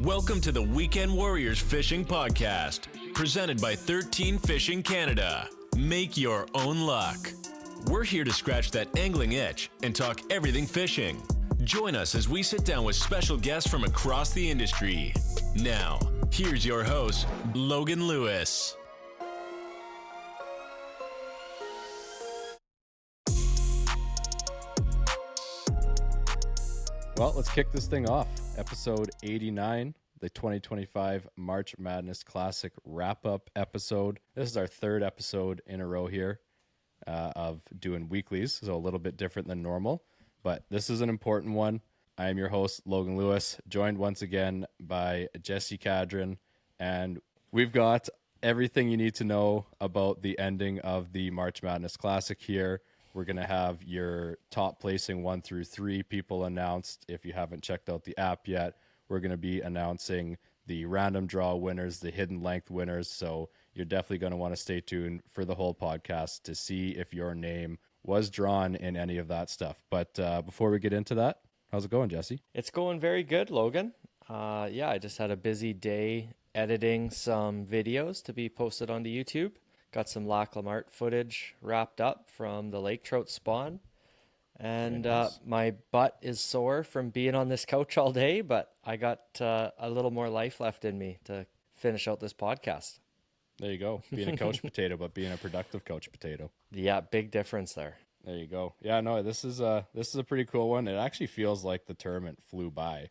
Welcome to the Weekend Warriors Fishing Podcast, presented by 13 Fishing Canada. Make your own luck. We're here to scratch that angling itch and talk everything fishing. Join us as we sit down with special guests from across the industry. Now, here's your host, Logan Lewis. Well, let's kick this thing off. Episode 89, the 2025 March Madness Classic wrap-up episode. This is our third episode in a row here of doing weeklies, so a little bit different than normal, but this is an important one. I am your host, Logan Lewis, joined once again by Jesse Cadron, and we've got everything you need to know about the ending of the March Madness Classic here. We're going to have your top placing 1 through 3 people announced. If you haven't checked out the app yet, we're going to be announcing the random draw winners, the hidden length winners. So you're definitely going to want to stay tuned for the whole podcast to see if your name was drawn in any of that stuff. But before we get into that, how's it going, Jesse? It's going very good, Logan. I just had a busy day editing some videos to be posted onto YouTube. Got some Lac La Marte footage wrapped up from the lake trout spawn. And nice. My butt is sore from being on this couch all day, but I got a little more life left in me to finish out this podcast. There you go. Being a couch potato, but being a productive couch potato. Yeah, big difference there. There you go. Yeah, no, this is a pretty cool one. It actually feels like the tournament flew by.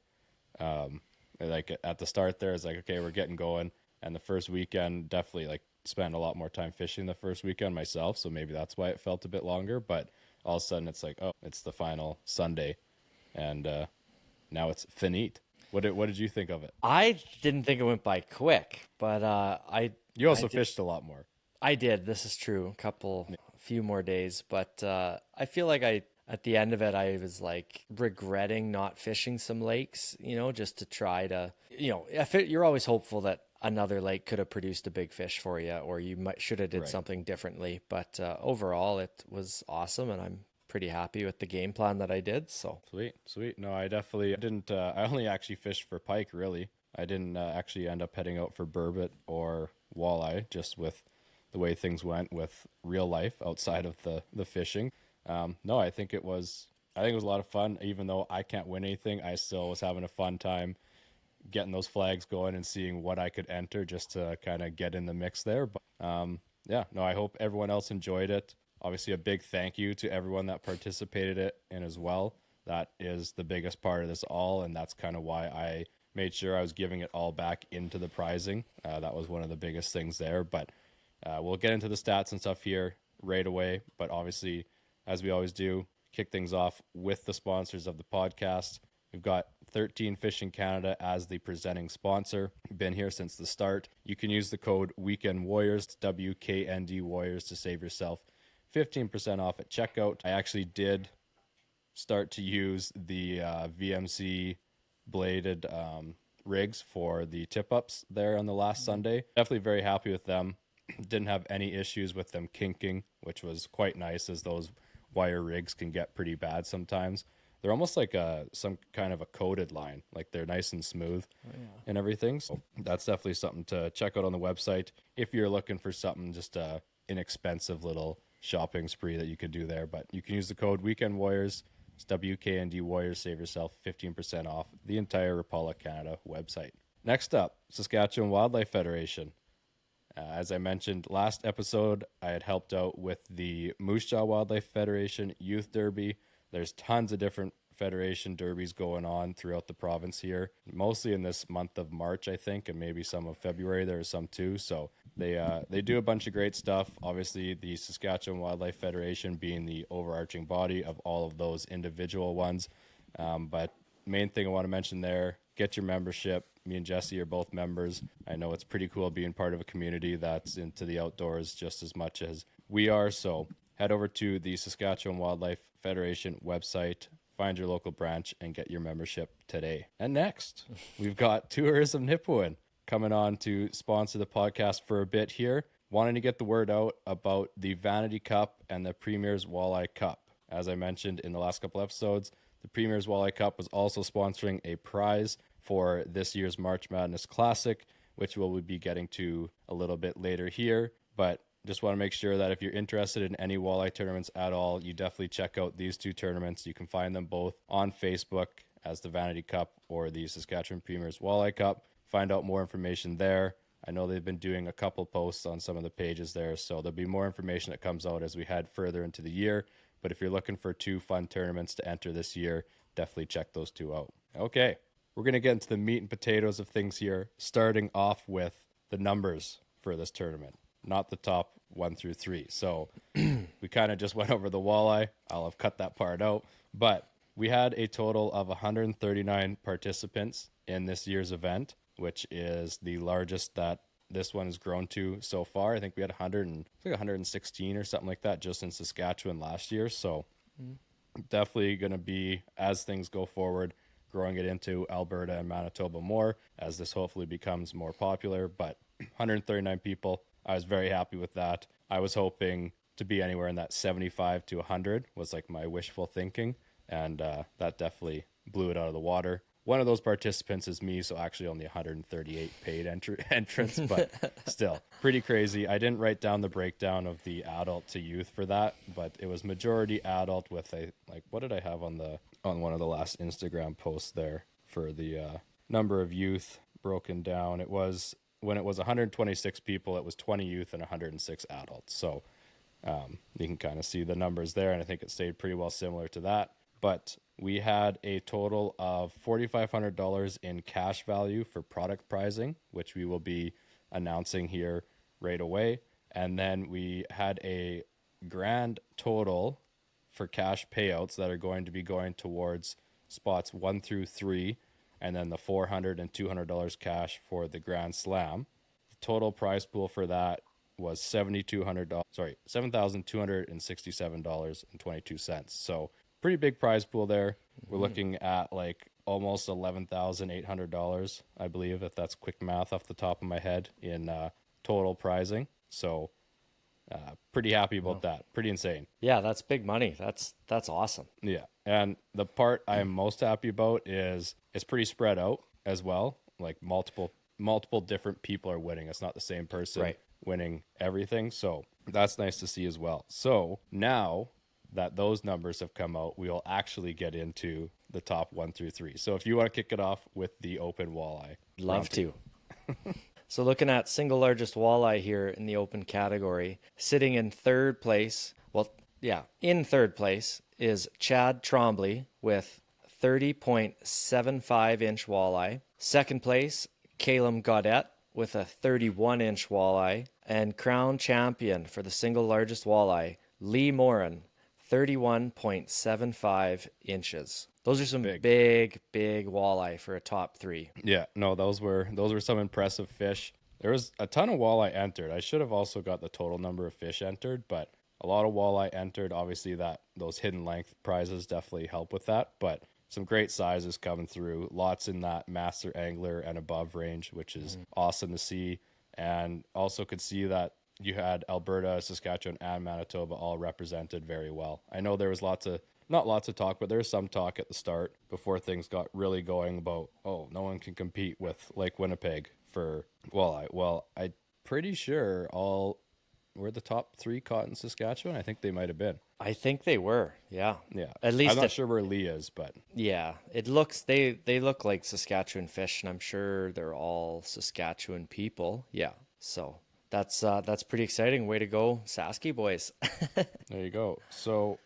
Like at the start there, it's like, okay, we're getting going. And the first weekend, definitely like spent a lot more time fishing the first weekend myself. So maybe that's why it felt a bit longer. But all of a sudden it's like, oh, it's the final Sunday. And now it's finite. What did you think of it? I didn't think it went by quick, but You also fished a lot more. I did. This is true. A few more days, but I feel like at the end of it, I was like regretting not fishing some lakes, just to try to, you're always hopeful that another lake could have produced a big fish for you, or you should have did something differently. But overall, it was awesome, and I'm pretty happy with the game plan that I did. So Sweet. No, I definitely didn't. I only actually fished for pike, really. I didn't actually end up heading out for burbot or walleye, just with the way things went with real life outside of the fishing. No, I think it was a lot of fun. Even though I can't win anything, I still was having a fun time getting those flags going and seeing what I could enter just to kind of get in the mix there. But I hope everyone else enjoyed it. Obviously, a big thank you to everyone that participated in as well. That is the biggest part of this all, and that's kind of why I made sure I was giving it all back into the prizing. That was one of the biggest things there. But we'll get into the stats and stuff here right away. But obviously, as we always do, kick things off with the sponsors of the podcast. We've got 13 Fishing Canada as the presenting sponsor. Been here since the start. You can use the code Weekend Warriors, WKND Warriors, to save yourself 15% off at checkout. I actually did start to use the VMC bladed rigs for the tip-ups there on the last Sunday. Definitely very happy with them. Didn't have any issues with them kinking, which was quite nice, as those wire rigs can get pretty bad sometimes. They're almost like some kind of a coated line, like they're nice and smooth and everything. So that's definitely something to check out on the website if you're looking for something, just a inexpensive little shopping spree that you could do there. But you can use the code Weekend Warriors. It's WKND Warriors. Save yourself 15% off the entire Rapala Canada website. Next up, Saskatchewan Wildlife Federation. As I mentioned last episode, I had helped out with the Moose Jaw Wildlife Federation Youth Derby. There's tons of different federation derbies going on throughout the province here, mostly in this month of March, I think, and maybe some of February. There are some too. So they do a bunch of great stuff. Obviously, the Saskatchewan Wildlife Federation being the overarching body of all of those individual ones. But main thing I want to mention there, get your membership. Me and Jesse are both members. I know it's pretty cool being part of a community that's into the outdoors just as much as we are. So head over to the Saskatchewan Wildlife Federation website, find your local branch, and get your membership today. And next, we've got Tourism Nipawin coming on to sponsor the podcast for a bit here, wanting to get the word out about the Vanity Cup and the Premier's Walleye Cup. As I mentioned in the last couple episodes, the Premier's Walleye Cup was also sponsoring a prize for this year's March Madness Classic, which we'll be getting to a little bit later here. But just want to make sure that if you're interested in any walleye tournaments at all, you definitely check out these two tournaments. You can find them both on Facebook as the Vanity Cup or the Saskatchewan Premier's Walleye Cup. Find out more information there. I know they've been doing a couple posts on some of the pages there, so there'll be more information that comes out as we head further into the year. But if you're looking for two fun tournaments to enter this year, definitely check those two out. Okay, we're going to get into the meat and potatoes of things here, starting off with the numbers for this tournament, not the top 1 through 3. So we kind of just went over the walleye. I'll have cut that part out. But we had a total of 139 participants in this year's event, which is the largest that this one has grown to so far. I think we had 116 or something like that just in Saskatchewan last year. So definitely going to be, as things go forward, growing it into Alberta and Manitoba more as this hopefully becomes more popular. But 139 people, I was very happy with that. I was hoping to be anywhere in that 75 to 100 was like my wishful thinking. And that definitely blew it out of the water. One of those participants is me, so actually only 138 paid entrants, but still pretty crazy. I didn't write down the breakdown of the adult to youth for that, but it was majority adult with what did I have on one of the last Instagram posts there for the number of youth broken down? It was, when it was 126 people, it was 20 youth and 106 adults. So you can kind of see the numbers there, and I think it stayed pretty well similar to that. But we had a total of $4,500 in cash value for product pricing, which we will be announcing here right away. And then we had a grand total for cash payouts that are going to be going towards spots 1 through 3, and then the $400 and $200 cash for the Grand Slam. The total prize pool for that was $7,267.22. So pretty big prize pool there. We're looking at like almost $11,800, I believe, if that's quick math off the top of my head, in total prizing. So pretty happy about that. Pretty insane. Yeah, that's big money. That's awesome. Yeah. And the part I'm most happy about is it's pretty spread out as well. Like multiple different people are winning. It's not the same person winning everything. So that's nice to see as well. So now that those numbers have come out, we'll actually get into the top 1 through 3. So if you want to kick it off with the open walleye. Love to. So looking at single largest walleye here in the open category, sitting in third place, in third place is Chad Trombley with 30.75-inch walleye. Second place, Caleb Gaudette with a 31-inch walleye. And crown champion for the single largest walleye, Lee Morin, 31.75 inches. Those are some big walleye for a top 3. Yeah, no, those were some impressive fish. There was a ton of walleye entered. I should have also got the total number of fish entered, but a lot of walleye entered. Obviously, those hidden length prizes definitely help with that, but some great sizes coming through. Lots in that master angler and above range, which is awesome to see. And also could see that you had Alberta, Saskatchewan, and Manitoba all represented very well. I know there was not lots of talk, but there's some talk at the start before things got really going about, no one can compete with Lake Winnipeg for walleye. Well, I'm pretty sure were the top 3 caught in Saskatchewan. I think they might have been. I think they were, yeah. Yeah. At least I'm not sure where Lee is, but yeah, they look like Saskatchewan fish, and I'm sure they're all Saskatchewan people. Yeah, so that's pretty exciting. Way to go, Sasky boys. There you go. So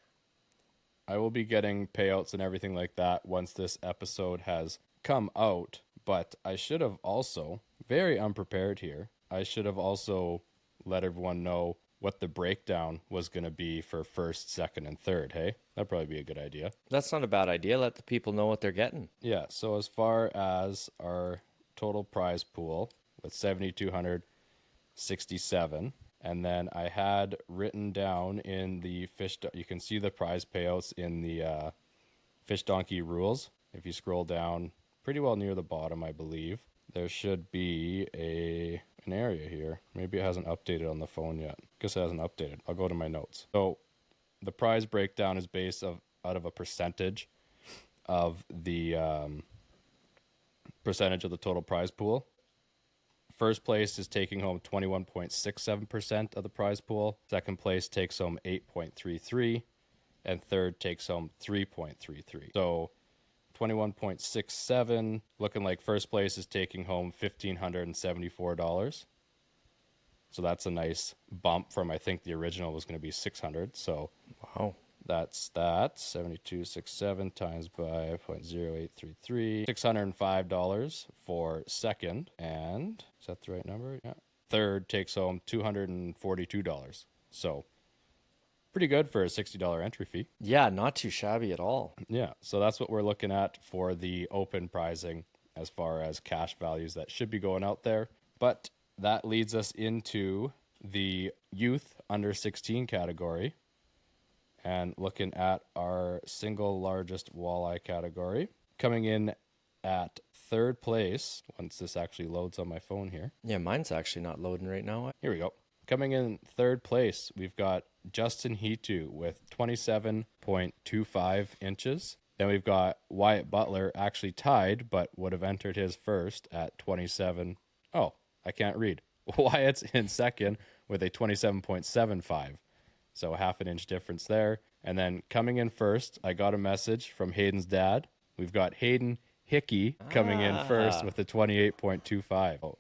I will be getting payouts and everything like that once this episode has come out, but I should have also, very unprepared here, I should have also let everyone know what the breakdown was going to be for first, second, and third, hey? That'd probably be a good idea. That's not a bad idea. Let the people know what they're getting. Yeah, so as far as our total prize pool with 7,267, and then I had written down in the you can see the prize payouts in the Fish Donkey rules. If you scroll down pretty well near the bottom, I believe, there should be an area here. Maybe it hasn't updated on the phone yet. Guess it hasn't updated. I'll go to my notes. So the prize breakdown is based out of a percentage of the percentage of the total prize pool. First place is taking home 21.67% of the prize pool. Second place takes home 8.33, and third takes home 3.33. So 21.67, looking like first place is taking home $1,574. So that's a nice bump from, I think the original was going to be 600. So Wow. that's that. 7267 times by 0.0833. $605 for second. And is that the right number? Yeah. Third takes home $242. So pretty good for a $60 entry fee. Yeah, not too shabby at all. Yeah. So that's what we're looking at for the open prizing as far as cash values that should be going out there. But that leads us into the youth under 16 category. And looking at our single largest walleye category, coming in at third place, once this actually loads on my phone here. Yeah, mine's actually not loading right now. Here we go. Coming in third place, we've got Justin Hitu with 27.25 inches. Then we've got Wyatt Butler actually tied, but would have entered his first at 27. Oh, I can't read. Wyatt's in second with a 27.75. So half an inch difference there. And then coming in first, I got a message from Hayden's dad. We've got Hayden Hickey coming in first with a 28.25. Oh,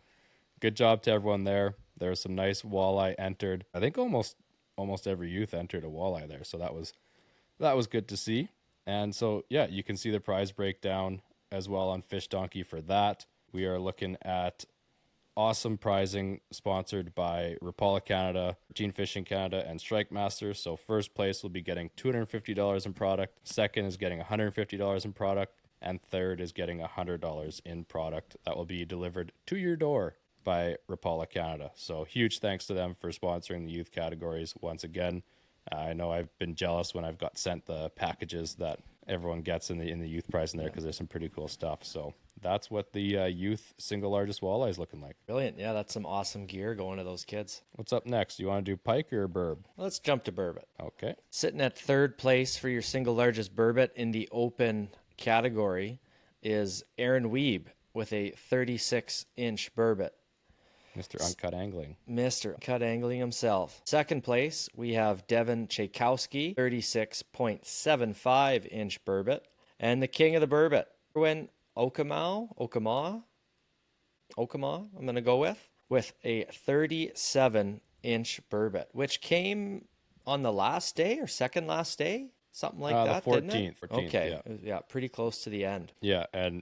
good job to everyone there. There was some nice walleye entered. I think almost every youth entered a walleye there. So that was good to see. And so, yeah, you can see the prize breakdown as well on Fish Donkey for that. We are looking at awesome prizing sponsored by Rapala Canada, Gene Fishing Canada, and Strike Master. So first place will be getting $250 in product. Second is getting $150 in product. And third is getting $100 in product that will be delivered to your door by Rapala Canada. So huge thanks to them for sponsoring the youth categories once again. I know I've been jealous when I've got sent the packages that everyone gets in the youth prize in there because there's some pretty cool stuff. So that's what the youth single largest walleye is looking like. Brilliant. Yeah, that's some awesome gear going to those kids. What's up next? You want to do pike or burb? Let's jump to burbot. Okay. Sitting at third place for your single largest burbot in the open category is Aaron Weeb with a 36-inch burbot. Mr. Uncut Angling. Mr. Cut Angling himself. Second place, we have Devin Tchaikovsky, 36.75-inch burbot. And the king of the burbot, Erwin Okama, I'm going to go with a 37-inch burbot, which came on the last day or second last day? Something like that, the 14th, didn't it? 14th, okay, yeah, pretty close to the end. Yeah, and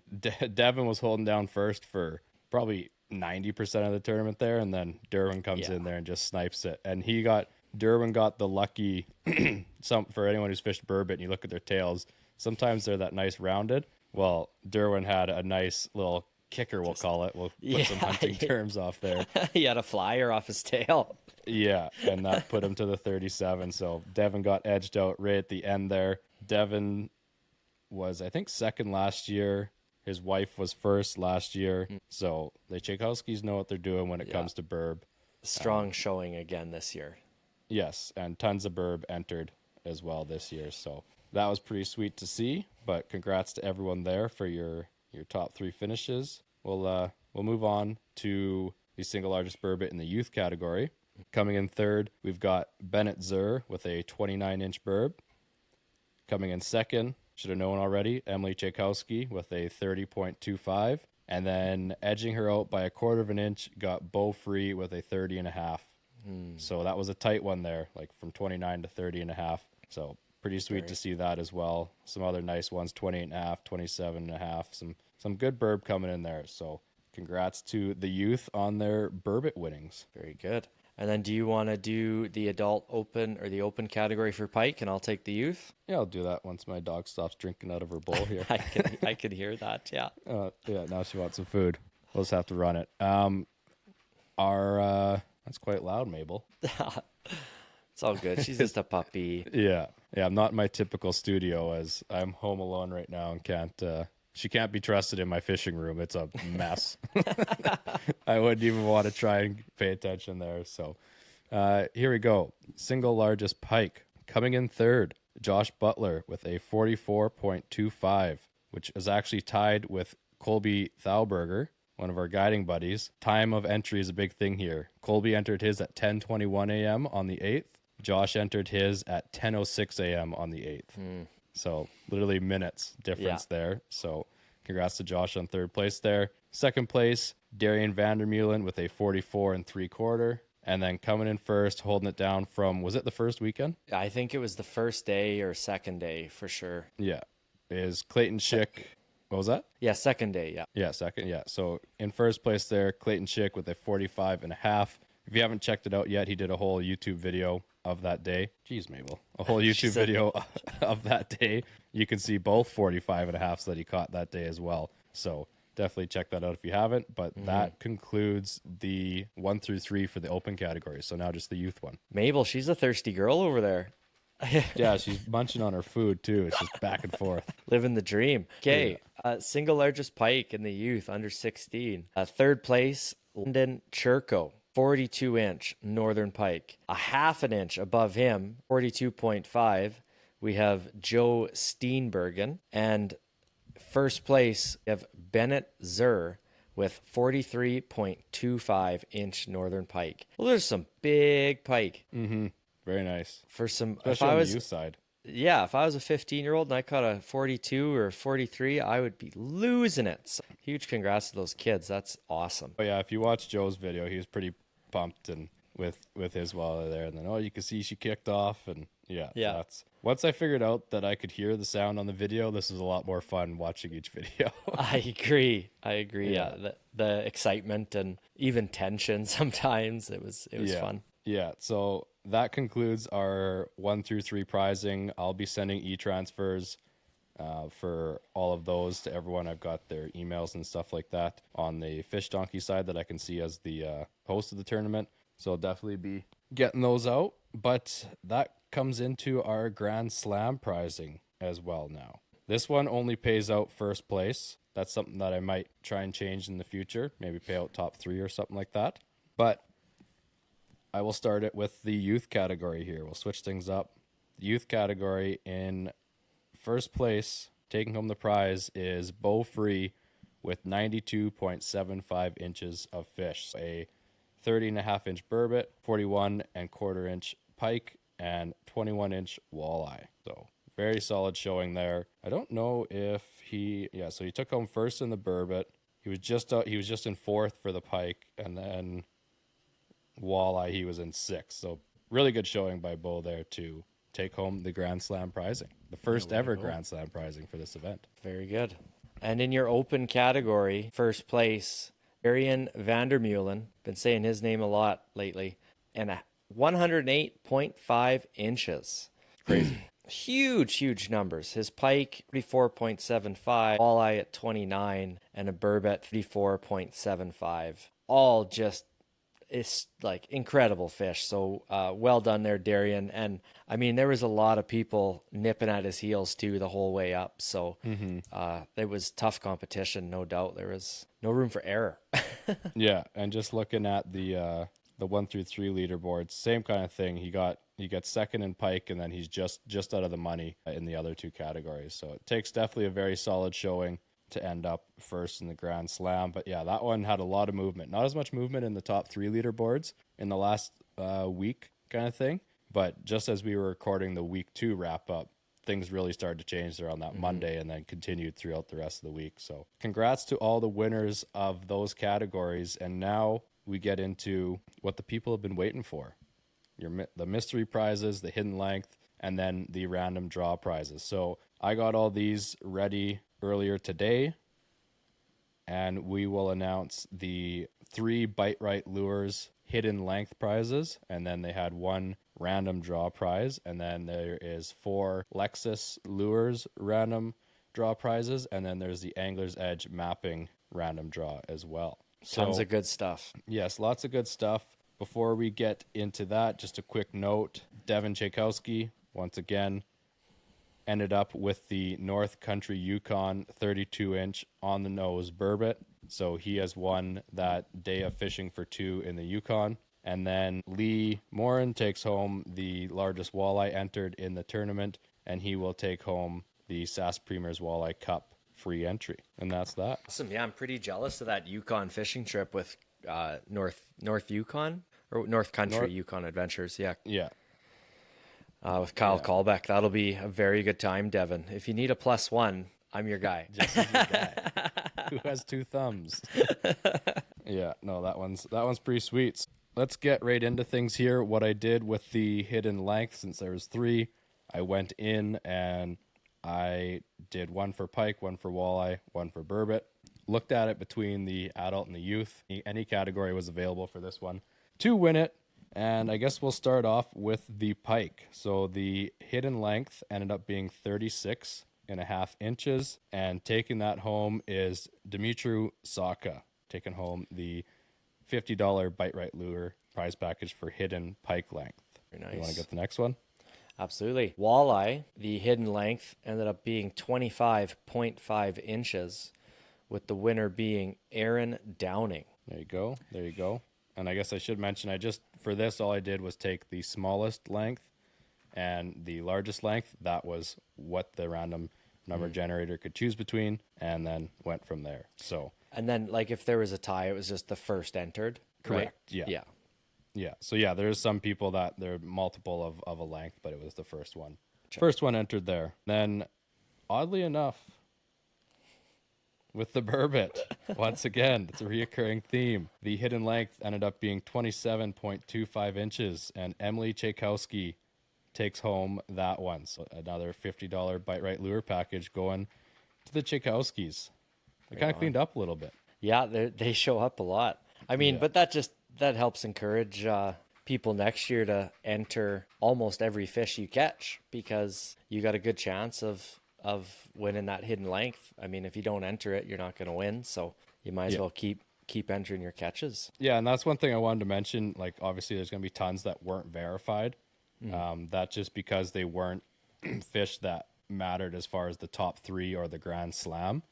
Devin was holding down first for probably 90% of the tournament there, and then Derwin comes in there and just snipes it. And Derwin got the lucky, for anyone who's fished burbot and you look at their tails, sometimes they're that nice rounded. Well, Derwin had a nice little kicker, we'll call it. We'll put some hunting terms off there. He had a flyer off his tail. Yeah, and that put him to the 37. So Devin got edged out right at the end there. Devin was, I think, second last year. His wife was first last year. So the Tchaikovskys know what they're doing when it comes to burb. Strong showing again this year. Yes, and tons of burb entered as well this year. So that was pretty sweet to see. But congrats to everyone there for your top three finishes. We'll move on to the single largest burbot in the youth category. Coming in third, we've got Bennett Zur with a 29-inch burb. Coming in second, should have known already, Emily Tchaikovsky with a 30.25. And then edging her out by a quarter of an inch, got Bo Free with a 30.5. So that was a tight one there, like from 29 to 30.5. So pretty sweet to see that as well. Some other nice ones, 28.5, 27.5. Some good burb coming in there. So congrats to the youth on their burbot winnings. Very good. And then do you want to do the adult open or the open category for pike, and I'll take the youth? Yeah, I'll do that once my dog stops drinking out of her bowl here. I could hear that, yeah. Yeah, now she wants some food. We'll just have to run it. That's quite loud, Mabel. It's all good. She's just a puppy. Yeah, I'm not in my typical studio as I'm home alone right now and she can't be trusted in my fishing room. It's a mess. I wouldn't even want to try and pay attention there. So here we go. Single largest pike. Coming in third, Josh Butler with a 44.25, which is actually tied with Colby Thauberger, one of our guiding buddies. Time of entry is a big thing here. Colby entered his at 10:21 a.m. on the 8th. Josh entered his at 10:06 a.m. on the 8th. So literally minutes difference there. So congrats to Josh on third place there. Second place, Darian Vandermeulen with a 44 3/4. And then coming in first, holding it down from, was it the first weekend? I think it was the first day or second day for sure. Yeah. Is Clayton Schick. What was that? Yeah, second day. Yeah. Yeah, second. Yeah. So in first place there, Clayton Schick with a 45.5. If you haven't checked it out yet, he did a whole YouTube video of that day. Jeez, Mabel. A whole YouTube video of that day. You can see both 45.5s that he caught that day as well. So definitely check that out if you haven't. But that concludes the 1 through 3 for the open category. So now just the youth one. Mabel, she's a thirsty girl over there. Yeah, she's munching on her food too. It's just back and forth. Living the dream. Okay, single largest pike in the youth under 16. Third place, Lyndon Churko, 42-inch northern pike. A half an inch above him, 42.5. We have Joe Steenbergen. And first place, we have Bennett Zur with 43.25-inch northern pike. Well, there's some big pike. Very nice. For some, Especially on the youth side. Yeah, if I was a 15-year-old and I caught a 42 or 43, I would be losing it. So, huge congrats to those kids. That's awesome. But yeah, if you watch Joe's video, he was pretty pumped and with his walleye there. And then, you can see she kicked off. And yeah. That's once I figured out that I could hear the sound on the video, this was a lot more fun watching each video. I agree. Yeah, the excitement and even tension sometimes. It was fun. Yeah, so that concludes our 1 through 3 prizing. I'll be sending e-transfers for all of those to everyone. I've got their emails and stuff like that on the Fish Donkey side that I can see as the host of the tournament. So I'll definitely be getting those out. But that comes into our Grand Slam prizing as well now. This one only pays out first place. That's something that I might try and change in the future. Maybe pay out top 3 or something like that. But I will start it with the youth category here. We'll switch things up. The youth category, in first place, taking home the prize, is Beau Free with 92.75 inches of fish. A 30.5-inch burbot, 41.25-inch pike, and 21-inch walleye. So very solid showing there. I don't know if so he took home first in the burbot. He was just in fourth for the pike, and then walleye he was in sixth. So really good showing by Beau there to take home the Grand Slam prizing, the first ever Grand Slam prizing for this event. Very good. And in your open category, first place, Darian Vandermeulen, been saying his name a lot lately, and 108.5 inches. Crazy. Huge numbers. His pike, 34.75, walleye at 29, and a burbot, 34.75. All just, it's like incredible fish. So well done there, Darian. And I mean, there was a lot of people nipping at his heels too the whole way up. So it was tough competition, no doubt. There was no room for error. Yeah, and just looking at the 1 through 3 leaderboards, same kind of thing. He gets second in pike, and then he's just out of the money in the other 2 categories. So it takes definitely a very solid showing to end up first in the Grand Slam. But yeah, that one had a lot of movement. Not as much movement in the top 3 leaderboards in the last week kind of thing. But just as we were recording the week 2 wrap up, things really started to change there on that Monday and then continued throughout the rest of the week. So congrats to all the winners of those categories. And now we get into what the people have been waiting for. The mystery prizes, the hidden length, and then the random draw prizes. So I got all these ready earlier today, and we will announce the 3 Bite Right Lures hidden length prizes, and then they had 1 random draw prize, and then there is 4 Lexus Lures random draw prizes, and then there's the Angler's Edge mapping random draw as well. Tons of good stuff. Yes, lots of good stuff. Before we get into that, just a quick note. Devin Tchaikovsky, once again, ended up with the North Country Yukon 32-inch on the nose burbot. So he has won that day of fishing for 2 in the Yukon. And then Lee Morin takes home the largest walleye entered in the tournament, and he will take home the SAS Premier's Walleye Cup free entry. And that's that. Awesome. Yeah, I'm pretty jealous of that Yukon fishing trip with North Yukon or North Country Yukon Adventures. Yeah. Yeah. With Kyle Callbeck. That'll be a very good time, Devin. If you need a +1, I'm your guy. Just as your guy. Who has two thumbs? Yeah, no, that one's pretty sweet. Let's get right into things here. What I did with the hidden length, since there was 3, I went in and I did 1 for pike, 1 for walleye, 1 for burbot. Looked at it between the adult and the youth. Any category was available for this one to win it. And I guess we'll start off with the pike. So the hidden length ended up being 36.5 inches. And taking that home is Dimitru Saka, taking home the $50 Bite Right Lure prize package for hidden pike length. Very nice. You want to get the next one? Absolutely. Walleye, the hidden length ended up being 25.5 inches, with the winner being Aaron Downing. There you go. There you go. And I guess I should mention, for this, all I did was take the smallest length and the largest length. That was what the random number generator could choose between, and then went from there. So. And then, like, if there was a tie, it was just the first entered. Correct. Right? Yeah. Yeah. Yeah. So yeah, there's some people that they're multiple of a length, but it was the first one. First one entered there. Then, oddly enough, with the burbot, once again, it's a reoccurring theme. The hidden length ended up being 27.25 inches, and Emily Tchaikovsky takes home that one. So another $50 Bite Right Lure package going to the Tchaikovskys. They kind of cleaned up a little bit. Yeah, they show up a lot. I mean, but that helps encourage people next year to enter almost every fish you catch, because you got a good chance of winning that hidden length. I mean, if you don't enter it, you're not going to win. So you might as well keep entering your catches. Yeah, and that's one thing I wanted to mention. Like, obviously, there's going to be tons that weren't verified. That's just because they weren't fish that mattered as far as the top 3 or the Grand Slam.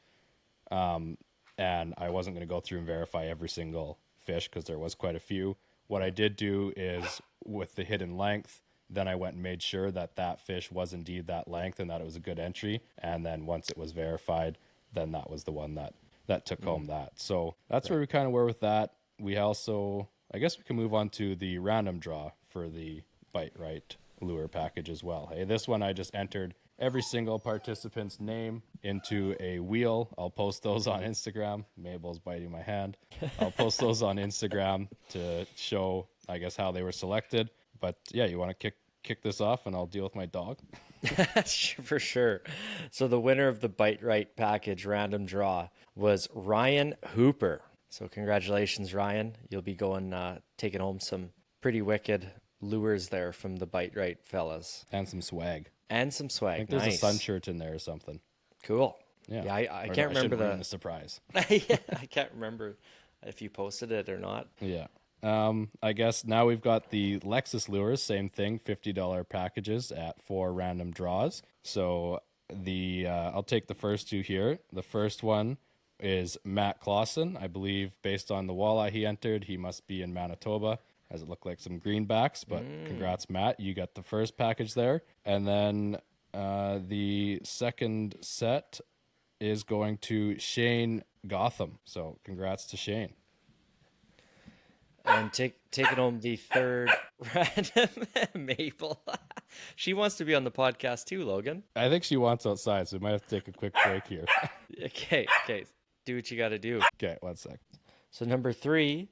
And I wasn't going to go through and verify every single fish because there was quite a few. What I did do is, with the hidden length, then I went and made sure that that fish was indeed that length and that it was a good entry. And then once it was verified, then that was the one that took home that. So that's where we kind of were with that. We also, I guess we can move on to the random draw for the Bite Right Lure package as well. Hey, this one I just entered every single participant's name into a wheel. I'll post those on Instagram. Mabel's biting my hand. I'll post those on Instagram to show, I guess, how they were selected. But yeah, you want to kick this off and I'll deal with my dog? For sure. So the winner of the Bite Right package random draw was Ryan Hooper. So congratulations, Ryan. You'll be going taking home some pretty wicked lures there from the Bite Right fellas. And some swag. And some swag. I think there's a sun shirt in there or something. Cool. Yeah, I can't remember the surprise. Yeah, I can't remember if you posted it or not. Yeah. I guess now we've got the Lexus lures, same thing, $50 packages at 4 random draws. So I'll take the first 2 here. The first one is Matt Clausen. I believe based on the walleye he entered, he must be in Manitoba, as it looked like some greenbacks, but congrats, Matt. You got the first package there. And then the second set is going to Shane Gotham. So congrats to Shane. And taking home the third random Mabel. She wants to be on the podcast too, Logan. I think she wants outside, so we might have to take a quick break here. Okay. Do what you got to do. Okay, 1 sec. So number 3,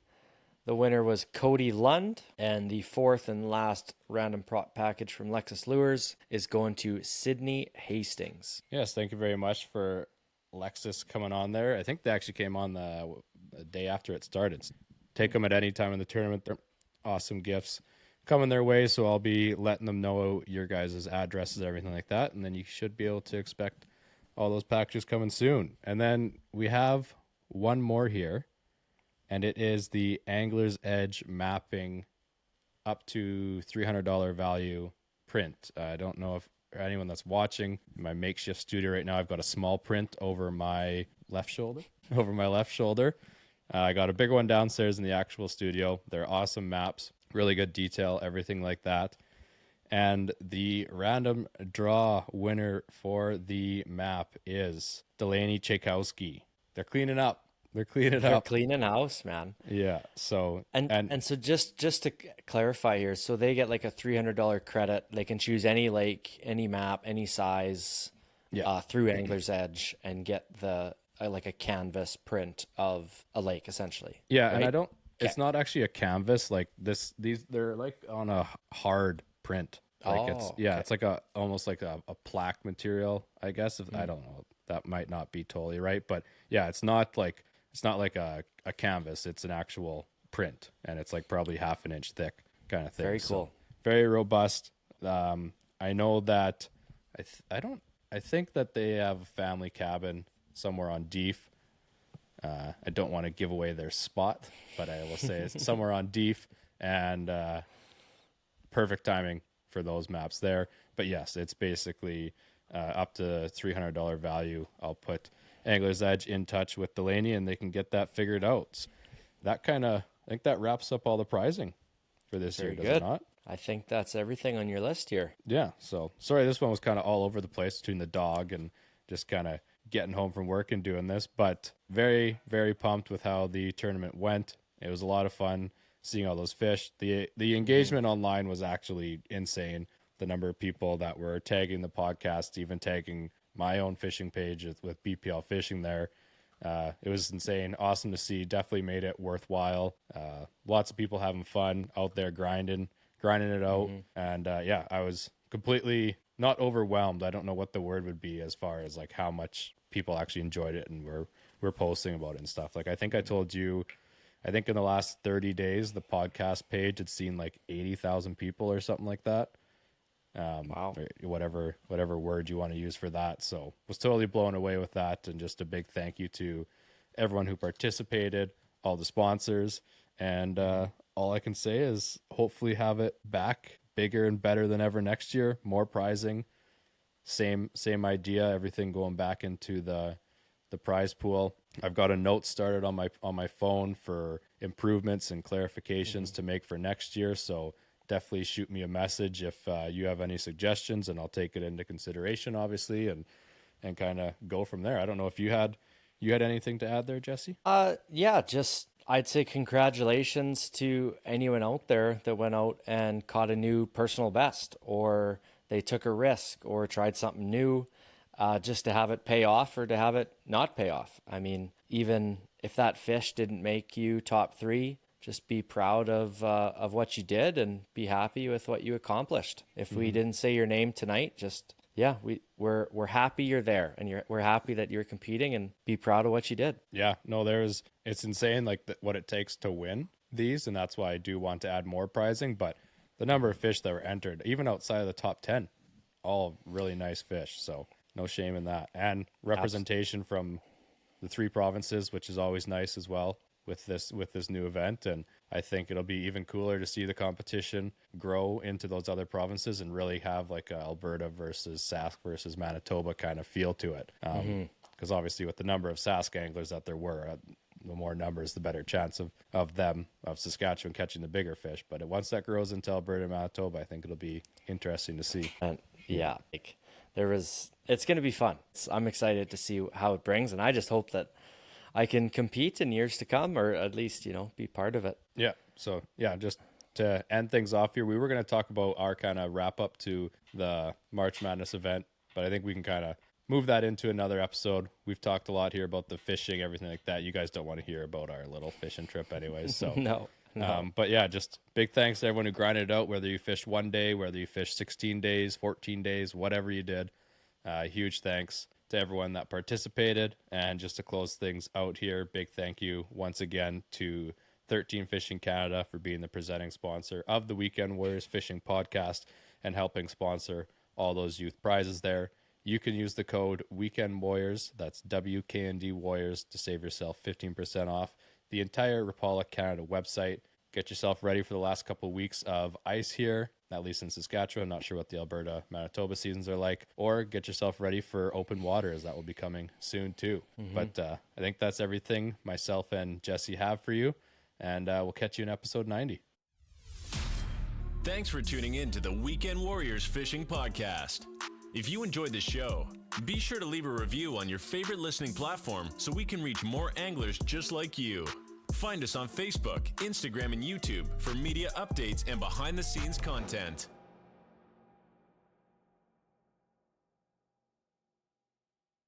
the winner was Cody Lund, and the fourth and last random prop package from Lexus Lures is going to Sydney Hastings. Yes, thank you very much for Lexus coming on there. I think they actually came on the day after it started. Take them at any time in the tournament. They're awesome gifts coming their way, so I'll be letting them know your guys' addresses, everything like that, and then you should be able to expect all those packages coming soon. And then we have one more here, and it is the Angler's Edge mapping up to $300 value print. I don't know if anyone that's watching my makeshift studio right now, I've got a small print over my left shoulder. I got a bigger one downstairs in the actual studio. They're awesome maps, really good detail, everything like that. And the random draw winner for the map is Delaney Tchaikovsky. They're cleaning up. They're cleaning They're up. cleaning house, man. Yeah. So And so just to clarify here, so they get like a $300 credit. They can choose any lake, any map, any size, through Angler's Edge and get the like a canvas print of a lake, essentially. yeah, right? and I don't. It's not actually a canvas like this. They're like on a hard print. Like it's Oh, it's like a almost like a plaque material, I guess. If I don't know, that might not be totally right, but yeah, it's not like a canvas. It's an actual print, and it's like probably half an inch thick, kind of thing. Very So, cool. very robust. I know that I think that they have a family cabin somewhere on Deef. I don't want to give away their spot, but I will say it's somewhere on Deef, and perfect timing for those maps there. But yes, it's basically up to $300 value. I'll put Angler's Edge in touch with Delaney, and they can get that figured out. That I think that wraps up all the prizing for this year, Very does it good. not? I think that's everything on your list here. Yeah. So sorry, this one was kind of all over the place between the dog and just kind of getting home from work and doing this, but very, very pumped with how the tournament went. It was a lot of fun seeing all those fish. The engagement online was actually insane. The number of people that were tagging the podcast, even tagging my own fishing page with BPL Fishing there. It was insane. Awesome to see. Definitely made it worthwhile. Lots of people having fun out there grinding it out. And I was completely not overwhelmed. I don't know what the word would be as far as like how much people actually enjoyed it and were posting about it and stuff. Like I think I told you, I think in the last 30 days, the podcast page had seen like 80,000 people or something like that. Wow. Or whatever word you want to use for that. So was totally blown away with that. And just a big thank you to everyone who participated, all the sponsors. And all I can say is hopefully have it back bigger and better than ever next year. More prizing, same idea, everything going back into the prize pool. I've got a note started on my phone for improvements and clarifications to make for next year. So definitely shoot me a message if you have any suggestions, and I'll take it into consideration, obviously, and kind of go from there. I don't know if you had anything to add there, Jesse? Just I'd say congratulations to anyone out there that went out and caught a new personal best, or they took a risk or tried something new, just to have it pay off or to have it not pay off. I mean, even if that fish didn't make you top 3, just be proud of what you did and be happy with what you accomplished. If we didn't say your name tonight, just we're happy you're there, and we're happy that you're competing, and be proud of what you did. Yeah, no, it's insane like what it takes to win these, and that's why I do want to add more prizing. But the number of fish that were entered, even outside of the top 10, all really nice fish. So no shame in that, and representation from the 3 provinces, which is always nice as well with this new event. And I think it'll be even cooler to see the competition grow into those other provinces and really have like a Alberta versus Sask versus Manitoba kind of feel to it. Because obviously with the number of Sask anglers that there were, the more numbers, the better chance of Saskatchewan catching the bigger fish. But once that grows into Alberta and Manitoba, I think it'll be interesting to see. And it's going to be fun. I'm excited to see how it brings, and I just hope that I can compete in years to come, or at least, be part of it. Yeah. So just to end things off here, we were going to talk about our kind of wrap up to the March Madness event, but I think we can kind of move that into another episode. We've talked a lot here about the fishing, everything like that. You guys don't want to hear about our little fishing trip anyways. So No. But yeah, just big thanks to everyone who grinded it out, whether you fished 1 day, whether you fished 16 days, 14 days, whatever you did. Huge thanks to everyone that participated. And just to close things out here, big thank you once again to 13 Fishing Canada for being the presenting sponsor of the Weekend Warriors Fishing Podcast and helping sponsor all those youth prizes there. You can use the code Weekend Warriors, that's WKND Warriors, to save yourself 15% off the entire Rapala Canada website. Get yourself ready for the last couple of weeks of ice here, at least in Saskatchewan. Not sure what the Alberta, Manitoba seasons are like. Or get yourself ready for open water, as that will be coming soon too. But I think that's everything myself and Jesse have for you. And we'll catch you in episode 90. Thanks for tuning in to the Weekend Warriors Fishing Podcast. If you enjoyed the show, be sure to leave a review on your favorite listening platform so we can reach more anglers just like you. Find us on Facebook, Instagram, and YouTube for media updates and behind-the-scenes content.